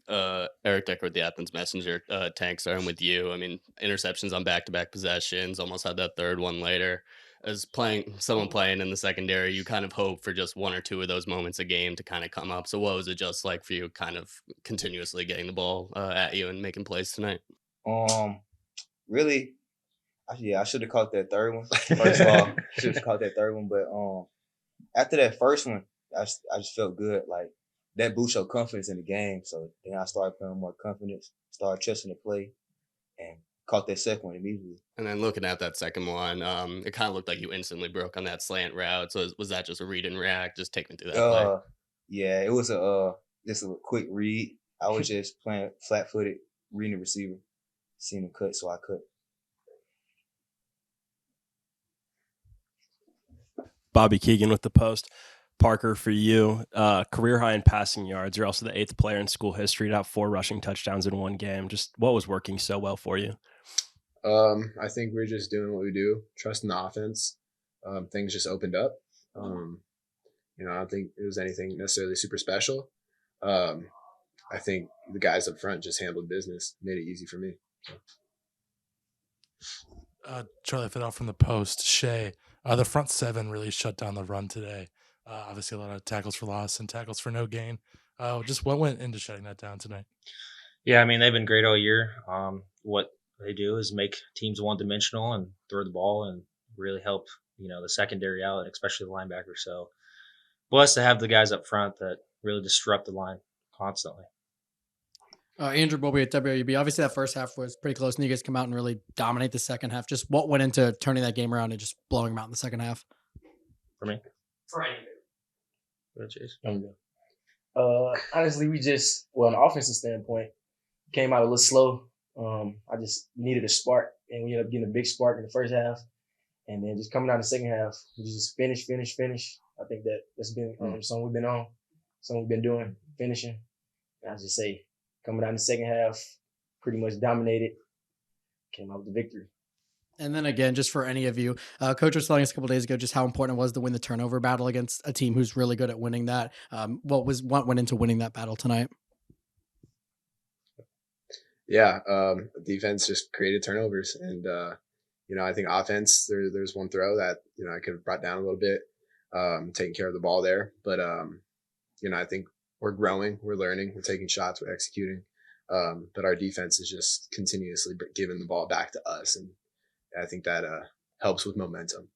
Eric Decker with the Athens Messenger. Tank, starting with you. I mean, interceptions on back-to-back possessions. Almost had that third one later. As playing someone playing in the secondary, you kind of hope for just one or two of those moments a game to kind of come up. So, what was it just like for you, kind of continuously getting the ball at you and making plays tonight? Um, really, yeah, I should have caught that third one. First of all, should have caught that third one. But after that first one, I just felt good. Like that boost your confidence in the game. So then I started feeling more confidence, started trusting the play, and caught that second one immediately. And then looking at that second one, it kind of looked like you instantly broke on that slant route. So, was that just a read and react? Just take me through that play. Uh, yeah, it was a just a quick read. I was just playing flat footed, reading the receiver, seeing him cut, so I cut. Bobby Keegan with the Post. Parker, for you, career high in passing yards. You're also the eighth player in school history to have 4 rushing touchdowns in one game. Just what was working so well for you? I think we're just doing what we do, trusting the offense. Things just opened up. I don't think it was anything necessarily super special. Um, I think the guys up front just handled business, made it easy for me. So. Charlie Fidel from the Post. Shay, the front seven really shut down the run today. Obviously, a lot of tackles for loss and tackles for no gain. Just what went into shutting that down tonight? Yeah, I mean, they've been great all year. What they do is make teams one-dimensional and throw the ball and really help, the secondary out, and especially the linebackers. So blessed to have the guys up front that really disrupt the line constantly. Andrew Bobby at WAB. Obviously, that first half was pretty close, and you guys come out and really dominate the second half. Just what went into turning that game around and just blowing them out in the second half? For me? For anybody. Chase? Honestly, on an offensive standpoint, came out a little slow. I just needed a spark, and we ended up getting a big spark in the first half. And then just coming out in the second half, we just finish. I think that's been something we've been on, something we've been doing, finishing. And I just say, coming out in the second half, pretty much dominated, came out with the victory. And then again, just for any of you, Coach was telling us a couple days ago just how important it was to win the turnover battle against a team who's really good at winning that. What went into winning that battle tonight? Yeah, defense just created turnovers, and I think offense. There's one throw that I could have brought down a little bit, taking care of the ball there. But I think we're growing, we're learning, we're taking shots, we're executing. But our defense is just continuously giving the ball back to us, and I think that helps with momentum.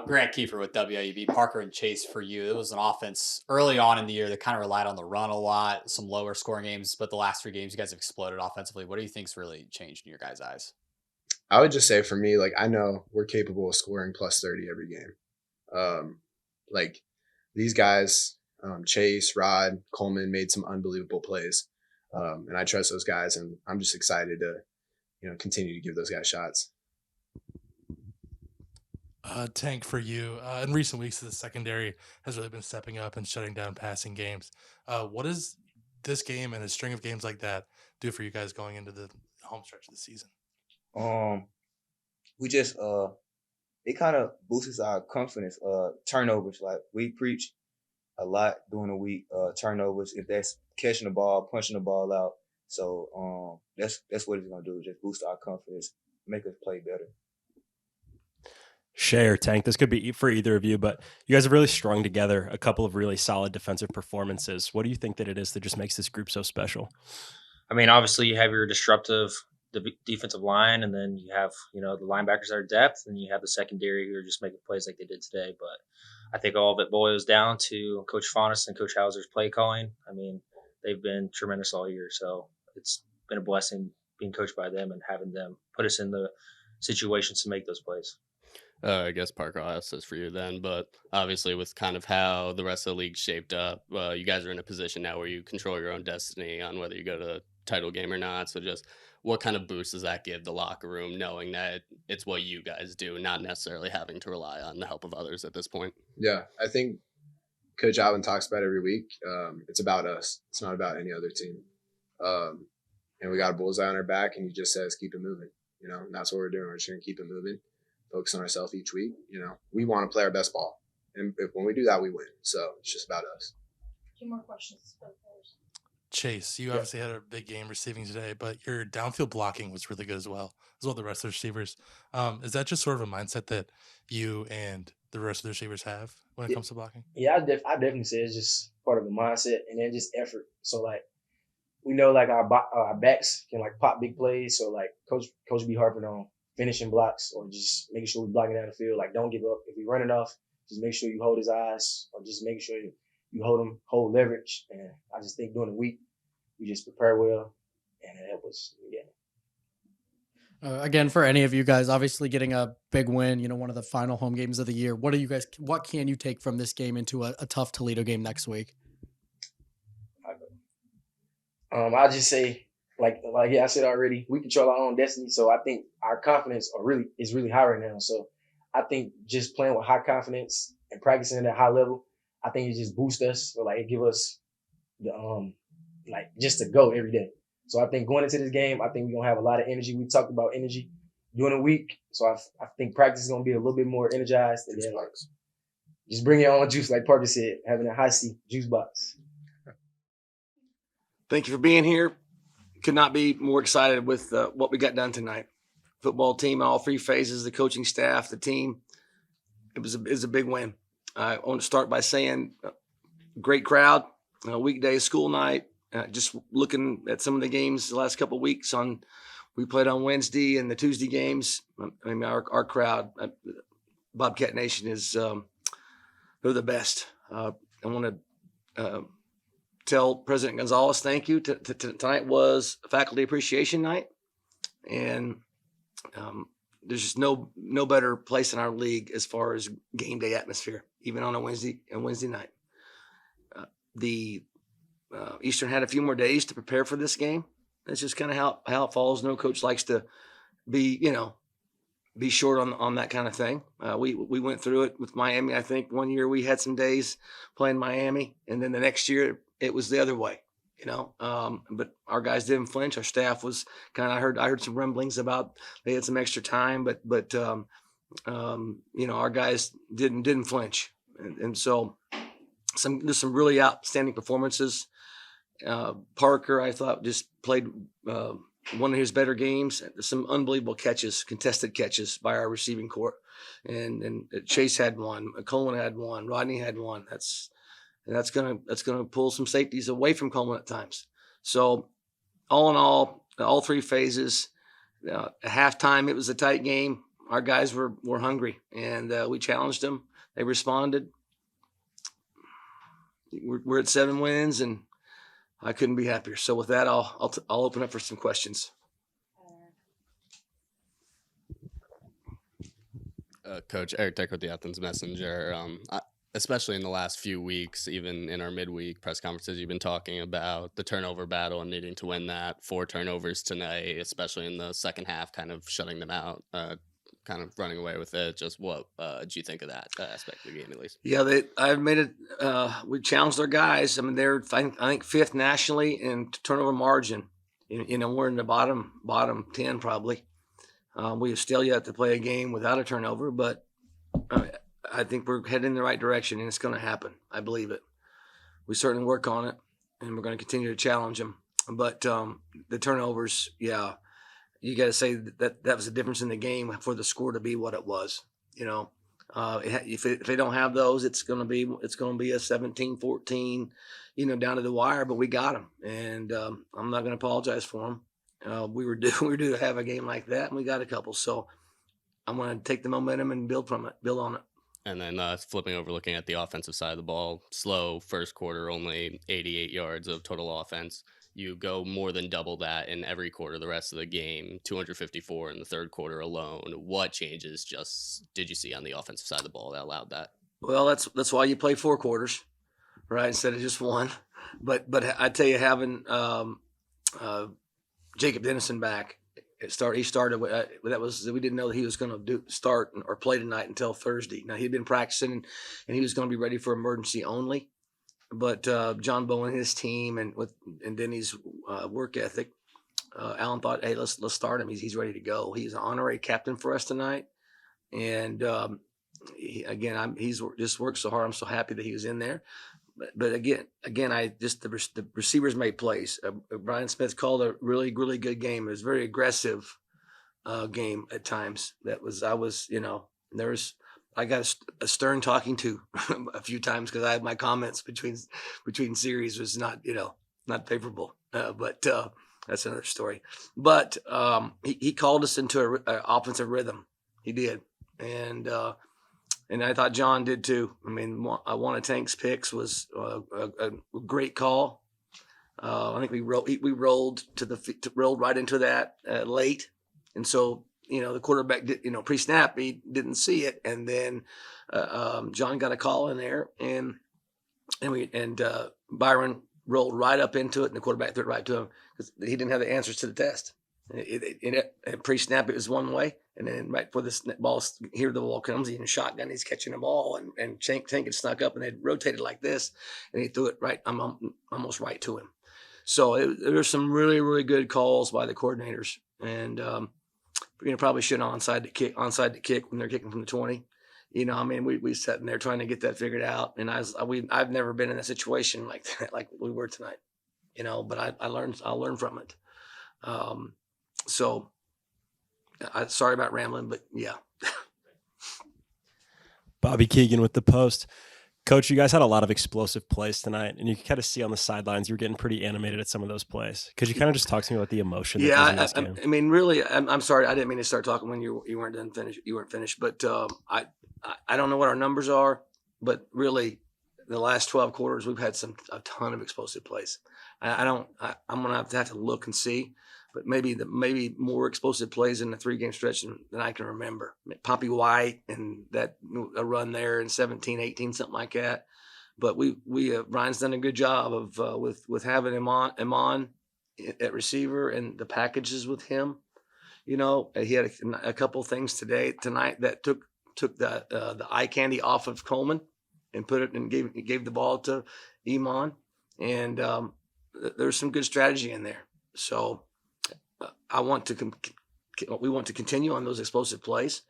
Grant Kiefer with WAB. Parker and Chase, for you, it was an offense early on in the year that kind of relied on the run a lot, some lower scoring games, but the last 3 games you guys have exploded offensively. What do you think's really changed in your guys' eyes? I would just say for me, I know we're capable of scoring plus 30 every game. These guys, Chase, Rod, Coleman made some unbelievable plays. And I trust those guys, and I'm just excited to, continue to give those guys shots. Tank, for you, in recent weeks, the secondary has really been stepping up and shutting down passing games. What does this game and a string of games like that do for you guys going into the home stretch of the season? We just it kind of boosts our confidence. Turnovers, like we preach a lot during the week. Turnovers, if that's catching the ball, punching the ball out. So that's what it's gonna do. Just boost our confidence, make us play better. Shay or Tank, this could be for either of you, but you guys have really strung together a couple of really solid defensive performances. What do you think that it is that just makes this group so special? I mean, obviously you have your disruptive defensive line, and then you have, the linebackers that are depth, and you have the secondary who are just making plays like they did today. But I think all of it boils down to Coach Faunus and Coach Hauser's play calling. I mean, they've been tremendous all year, so it's been a blessing being coached by them and having them put us in the situations to make those plays. I guess Parker, I'll ask this for you then, but obviously with kind of how the rest of the league shaped up, you guys are in a position now where you control your own destiny on whether you go to the title game or not. So just what kind of boost does that give the locker room, knowing that it's what you guys do, not necessarily having to rely on the help of others at this point? Yeah, I think Coach Alvin talks about every week. It's about us. It's not about any other team. And we got a bullseye on our back, and he just says, keep it moving. And that's what we're doing. We're just going to keep it moving. Focus on ourselves each week. We want to play our best ball. And when we do that, we win. So it's just about us. few more questions for the players. Chase, you obviously had a big game receiving today, but your downfield blocking was really good as well the rest of the receivers. Is that just sort of a mindset that you and the rest of the receivers have when it comes to blocking? Yeah, I definitely say it's just part of the mindset and then just effort. So like we know like our backs can like pop big plays. So like coach be harping on finishing blocks or just making sure we're blocking down the field. Like don't give up. If we running off, just make sure you hold his eyes or just make sure you hold leverage. And I just think during the week we just prepare well and it helps us again. Again, for any of you guys, obviously getting a big win, one of the final home games of the year. What can you take from this game into a tough Toledo game next week? I'll just say, like I said already, we control our own destiny. So I think our confidence is really high right now. So I think just playing with high confidence and practicing at a high level, I think it just boosts us. Or like it give us the like just to go every day. So I think going into this game, I think we're gonna have a lot of energy. We talked about energy during the week, so I think practice is gonna be a little bit more energized. And then like just bring your own juice, like Parker said, having a high C juice box. Thank you for being here. Could not be more excited with what we got done tonight. Football team, all three phases, the coaching staff, the team. It was a big win. I want to start by saying, great crowd, weekday school night. Just looking at some of the games the last couple of weeks we played on Wednesday and the Tuesday games. I mean, our crowd, Bobcat Nation they're the best. I want to tell President Gonzalez thank you. Tonight was Faculty Appreciation Night, and there's just no better place in our league as far as game day atmosphere, even on a Wednesday night. The Eastern had a few more days to prepare for this game. That's just kind of how it falls. No coach likes to be short on that kind of thing. We went through it with Miami. I think one year we had some days playing Miami, and then the next year it was the other way. But our guys didn't flinch. Our staff was kind of. I heard some rumblings about they had some extra time, but our guys didn't flinch, and so there's some really outstanding performances. Parker, I thought, just played one of his better games. Some unbelievable catches, contested catches by our receiving corps, and Chase had one, Coleman had one, Rodney had one. That's gonna pull some safeties away from Coleman at times. So, all in all three phases. At halftime, it was a tight game. Our guys were hungry, and we challenged them. They responded. We're at 7 wins, and I couldn't be happier. So with that, I'll open up for some questions. Coach Eric Deck with the Athens Messenger. Especially in the last few weeks, even in our midweek press conferences, you've been talking about the turnover battle and needing to win that. 4 turnovers tonight, especially in the second half, kind of shutting them out, kind of running away with it. Just what do you think of that aspect of the game, at least? Yeah, I've made it. We challenged our guys. I mean, they're I think 5th nationally in turnover margin. We're in the bottom 10 probably. We have still yet to play a game without a turnover, but I think we're heading in the right direction, and it's going to happen. I believe it. We certainly work on it, and we're going to continue to challenge them. But the turnovers, yeah, you got to say that was the difference in the game for the score to be what it was. If they don't have those, it's going to be a 17-14, down to the wire. But we got them, and I'm not going to apologize for them. We were due to have a game like that, and we got a couple. So I'm going to take the momentum and build on it. And then flipping over, looking at the offensive side of the ball, slow first quarter, only 88 yards of total offense. You go more than double that in every quarter the rest of the game, 254 in the third quarter alone. What changes did you see on the offensive side of the ball that allowed that? Well, that's why you play 4 quarters, right, instead of just 1. But I tell you, having Jacob Dennison back, he started we didn't know that he was going to start or play tonight until Thursday. Now, he'd been practicing and he was going to be ready for emergency only. But John Bowen and his team and Denny's work ethic, Alan thought, hey, let's start him. He's ready to go. He's an honorary captain for us tonight, and he's just worked so hard. I'm so happy that he was in there. but again, the receivers made plays. Brian Smith called a really good game. It was a very aggressive game at times. I got a stern talking to a few times because I had my comments between series was not favorable. But that's another story. But he called us into a offensive rhythm. He did, and I thought John did too. I mean, one of Tank's picks was a great call. I think we rolled rolled right into that late, and so the quarterback did, pre-snap he didn't see it, and then John got a call in there, and Byron rolled right up into it, and the quarterback threw it right to him because he didn't have the answers to the test. Pre-snap it was one way, and then right before the ball comes, he's in shotgun, he's catching the ball, and Tank had snuck up and they'd rotated like this, and he threw it right, almost right to him. So there's some really, really good calls by the coordinators, and probably should onside the kick when they're kicking from the 20. We sitting there trying to get that figured out, and I've never been in a situation like that, like we were tonight. But I'll learn from it. So sorry about rambling, but yeah. Bobby Keegan with the Post. Coach, you guys had a lot of explosive plays tonight, and you can kind of see on the sidelines you were getting pretty animated at some of those plays. Could you kind of just talk to me about the emotion that was in this game? I mean, really, I'm sorry. I didn't mean to start talking when you weren't done finished. You weren't finished, but I don't know what our numbers are, but really, the last 12 quarters we've had a ton of explosive plays. I'm gonna have to look and see, but maybe more explosive plays in the 3-game stretch than I can remember. Poppy White and a run there in 17, 18, something like that. But Ryan's done a good job of with having him on at receiver and the packages with him. He had a couple things tonight that took the eye candy off of Coleman and put it and gave the ball to Iman, and there's some good strategy in there. So we want to continue on those explosive plays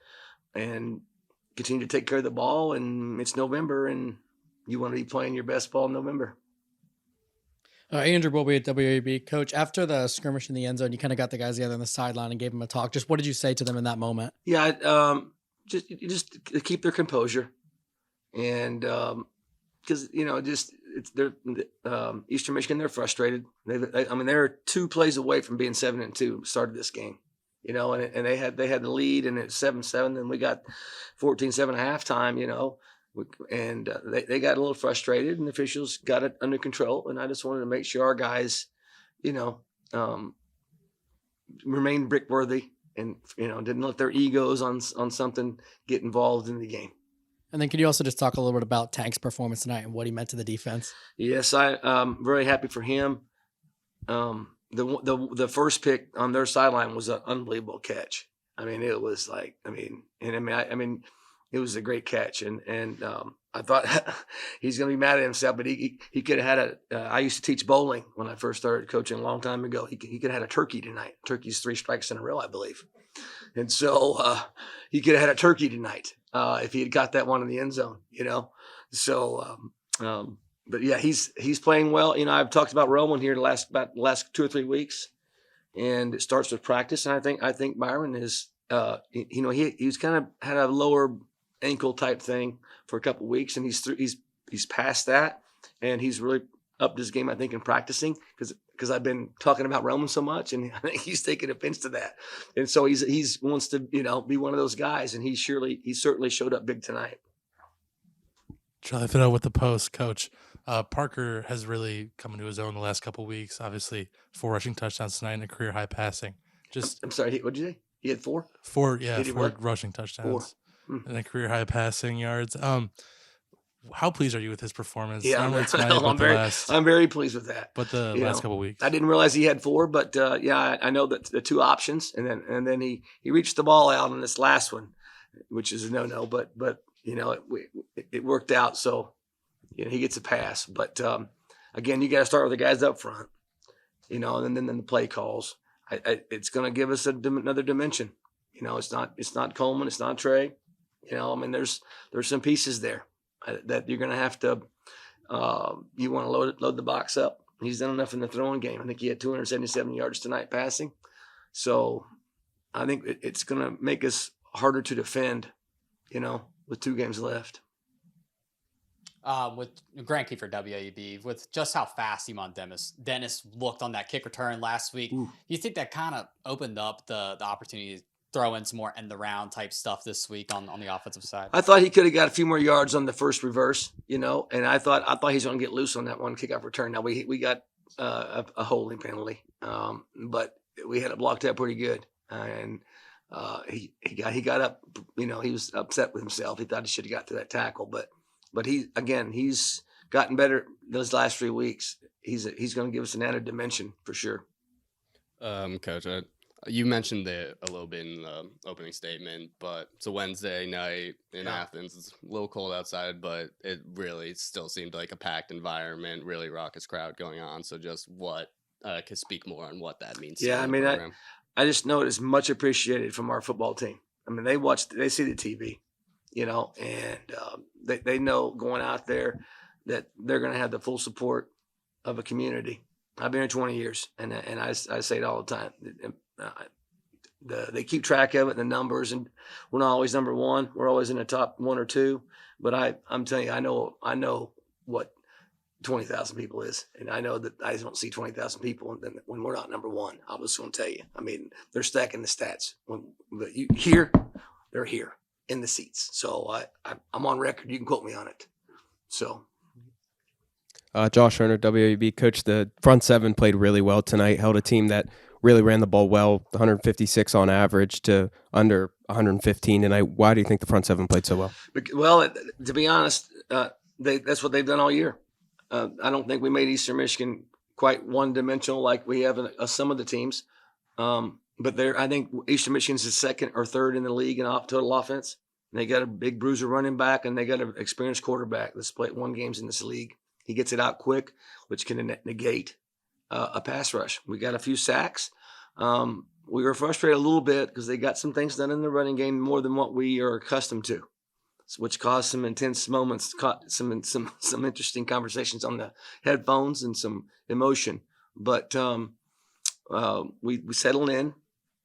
and continue to take care of the ball. And it's November, and you want to be playing your best ball in November. Andrew Bobby at WAB. Coach, after the skirmish in the end zone, you kind of got the guys together on the sideline and gave them a talk. Just what did you say to them in that moment? Yeah, just keep their composure, and because they're Eastern Michigan, they're frustrated. They're 2 plays away from being 7-2. Started this game, and they had the lead, and it's 7-7. Then we got 14-7 at halftime. And they got a little frustrated, and the officials got it under control. And I just wanted to make sure our guys, remained brick worthy, and didn't let their egos on something get involved in the game. And then could you also just talk a little bit about Tank's performance tonight and what he meant to the defense? Yes, I'm very happy for him. The first pick on their sideline was an unbelievable catch. It was it was a great catch, and I thought he's going to be mad at himself, but he could have had I used to teach bowling when I first started coaching a long time ago. He could have had a turkey tonight. Turkey's 3 strikes in a row, I believe. And so he could have had a turkey tonight if he had got that one in the end zone, So, but yeah, he's playing well. I've talked about Roman here the last 2 or 3 weeks, and it starts with practice. And I think Byron is, he's kind of had a lower ankle type thing for a couple of weeks, and he's past that, and he's really upped his game, I think, in practicing because I've been talking about Roman so much, and I think he's taking offense to that, and so he's wants to be one of those guys, and he certainly showed up big tonight. Charlie Fidel with the Post. Coach, Parker has really come into his own the last couple of weeks. Obviously, 4 rushing touchdowns tonight and a career high passing. I'm sorry, what did you say? He had 4? 4 rushing touchdowns. 4. And a career high passing yards. How pleased are you with his performance? Yeah, I'm very pleased with that. But the last couple of weeks, I didn't realize he had 4, but I know that the 2 options, and then he reached the ball out on this last one, which is a no, but it worked out, so he gets a pass. But again, you got to start with the guys up front, and then the play calls. It's going to give us another dimension. It's not Coleman, it's not Trey. There's some pieces there that you're going to have to You want to load the box up. He's done enough in the throwing game. I think he had 277 yards tonight passing. So I think it's going to make us harder to defend, with 2 games left. With Grant Key for WAB, with just how fast Iman Dennis looked on that kick return last week, do you think that kind of opened up the opportunity to throw in some more end the round type stuff this week on the offensive side? I thought he could have got a few more yards on the first reverse, and I thought he was going to get loose on that one kickoff return. Now we got a holding penalty, but we had it blocked up pretty good, and he got up. He was upset with himself. He thought he should have got to that tackle, but he's gotten better those last 3 weeks. He's going to give us an added dimension for sure. Coach, you mentioned it a little bit in the opening statement, but it's a Wednesday night in Athens. It's a little cold outside, but it really still seemed like a packed environment, really raucous crowd going on. So just what could speak more on what that means? Yeah, I just know it is much appreciated from our football team. They see the TV, and they know going out there that they're going to have the full support of a community. I've been here 20 years, and I say it all the time. They keep track of it, the numbers, and we're not always number one. We're always in the top 1 or 2. But I'm telling you, I know what 20,000 people is, and I know that I don't see 20,000 people when we're not number one. I was going to tell you. They're stacking the stats. But you here, they're here in the seats. So I'm on record. You can quote me on it. So. Josh Herner, WAB coach. The front 7 played really well tonight. Held a team that really ran the ball well, 156 on average to under 115 tonight. Why do you think the front 7 played so well? Well, to be honest, that's what they've done all year. I don't think we made Eastern Michigan quite one-dimensional like we have in some of the teams. But I think Eastern Michigan's the 2nd or 3rd in the league in total offense. And they got a big bruiser running back, and they got an experienced quarterback that's played 1 games in this league. He gets it out quick, which can negate a pass rush. We got a few sacks. We were frustrated a little bit because they got some things done in the running game more than what we are accustomed to, which caused some intense moments, some interesting conversations on the headphones and some emotion. But we settled in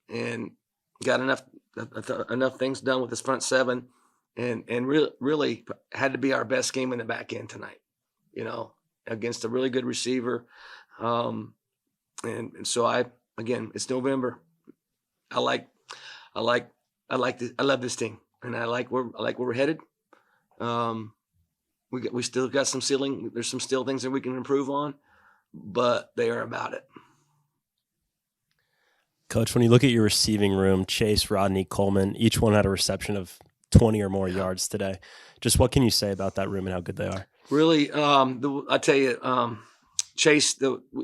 and got enough things done with this front 7, and really had to be our best game in the back end tonight. Against a really good receiver. And so again, it's November. I love this team, and I like where we're headed. We still got some ceiling. There's some still things that we can improve on, but they are about it. Coach, when you look at your receiving room, Chase, Rodney, Coleman, each one had a reception of 20 or more yards today. Just what can you say about that room and how good they are? Really, I tell you, Chase,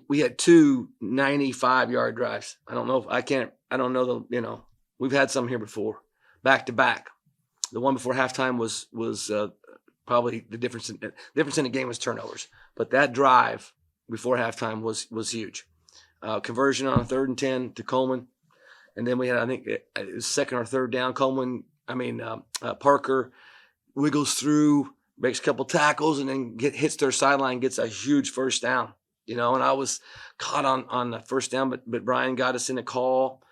we had 2 95-yard drives. I don't know we've had some here before, back to back. The one before halftime was probably the difference in the game was turnovers, but that drive before halftime was huge. Conversion on a 3rd and 10 to Coleman, and then we had, I think it was 2nd or 3rd down. Parker wiggles through, makes a couple tackles, and then hits their sideline, gets a huge first down. And I was caught on the first down, but Brian got us in a call,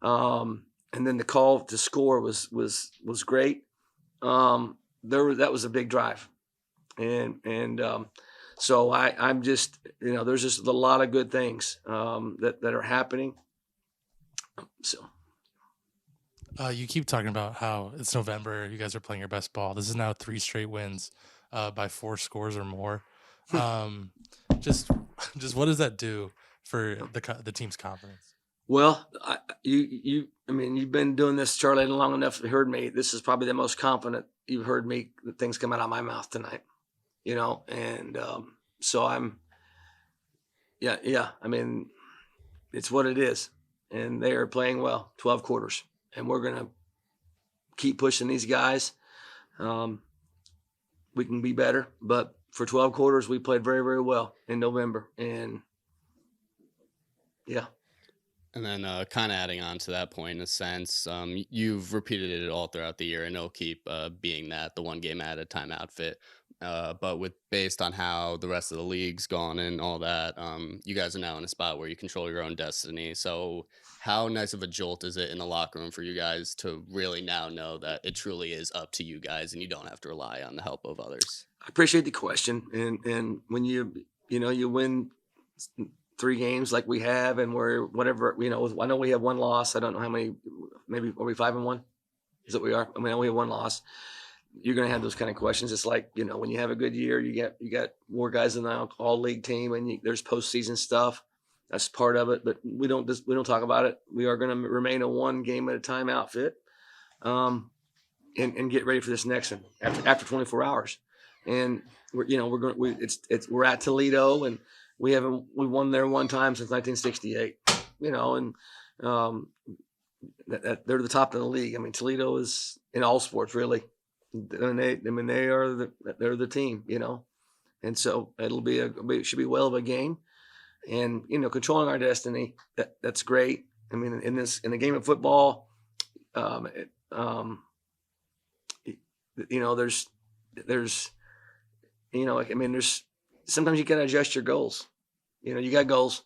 and then the call to score was great. That was a big drive, and so I'm just there's just a lot of good things that are happening. So. You keep talking about how it's November. You guys are playing your best ball. This is now 3 straight wins by 4 scores or more. Just what does that do for the team's confidence? Well, you've been doing this, Charlie, long enough to heard me. This is probably the most confident you've heard me. Things come out of my mouth tonight, and so I'm. Yeah. It's what it is, and they are playing well. 12 quarters. And we're going to keep pushing these guys. We can be better, but for 12 quarters, we played very, very well in November. And, yeah. And then, kind of adding on to that point, in a sense, you've repeated it all throughout the year, and it'll keep being that the one game at a time outfit. But with based on how the rest of the league's gone and all that, you guys are now in a spot where you control your own destiny. So, how nice of a jolt is it in the locker room for you guys to really now know that it truly is up to you guys, and you don't have to rely on the help of others? I appreciate the question, and when you win 3 games like we have, and we're whatever I know we have one loss. I don't know how many. Maybe are we 5-1? Is that we are? I mean, we have one loss. You're going to have those kind of questions. It's like when you have a good year, you got more guys in the all league team, and there's postseason stuff. That's part of it, but we don't talk about it. We are going to remain a one game at a time outfit, and get ready for this next one after 24 hours. And we're at Toledo, and we won there one time since 1968. And they're the top of the league. I mean, Toledo is in all sports really. They're the team. And so it should be well of a game, and controlling our destiny. That's great. I mean, in the game of football, there's sometimes you got to adjust your goals. You got goals,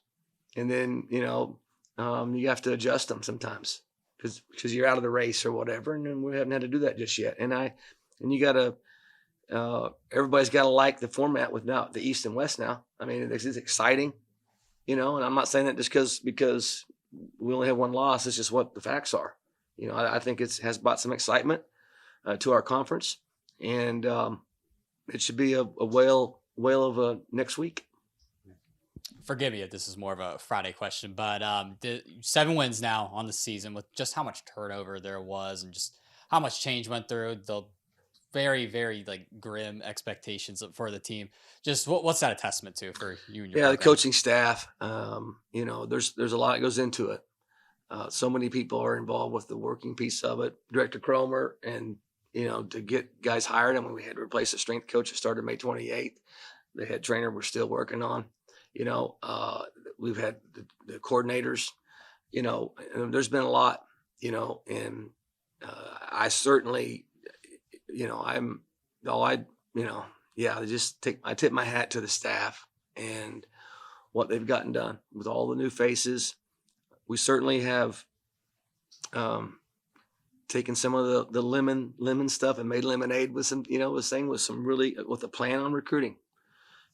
and then you have to adjust them sometimes because you're out of the race or whatever, and then we haven't had to do that just yet. And you got to everybody's got to like the format with now the East and West now. I mean, it's exciting, and I'm not saying that just because we only have one loss. It's just what the facts are. I think it has brought some excitement to our conference, and it should be a whale of a next week. Forgive me if this is more of a Friday question, but the 7 wins now on the season with just how much turnover there was and just how much change went through, the very, very grim expectations for the team. Just what's that a testament to for you and your program? The coaching staff. There's a lot that goes into it. So many people are involved with the working piece of it. Director Cromer, and to get guys hired. I mean, we had to replace the strength coach that started May 28th. The head trainer we're still working on. We've had the coordinators. And there's been a lot. And I certainly, I tip my hat to the staff and what they've gotten done with all the new faces. We certainly have taken some of the lemon stuff and made lemonade with some, with a plan on recruiting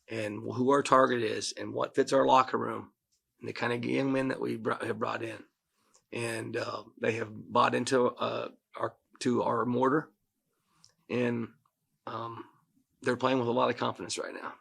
and who our target is and what fits our locker room and the kind of young men that we have brought in. And they have bought into our mortar, and they're playing with a lot of confidence right now.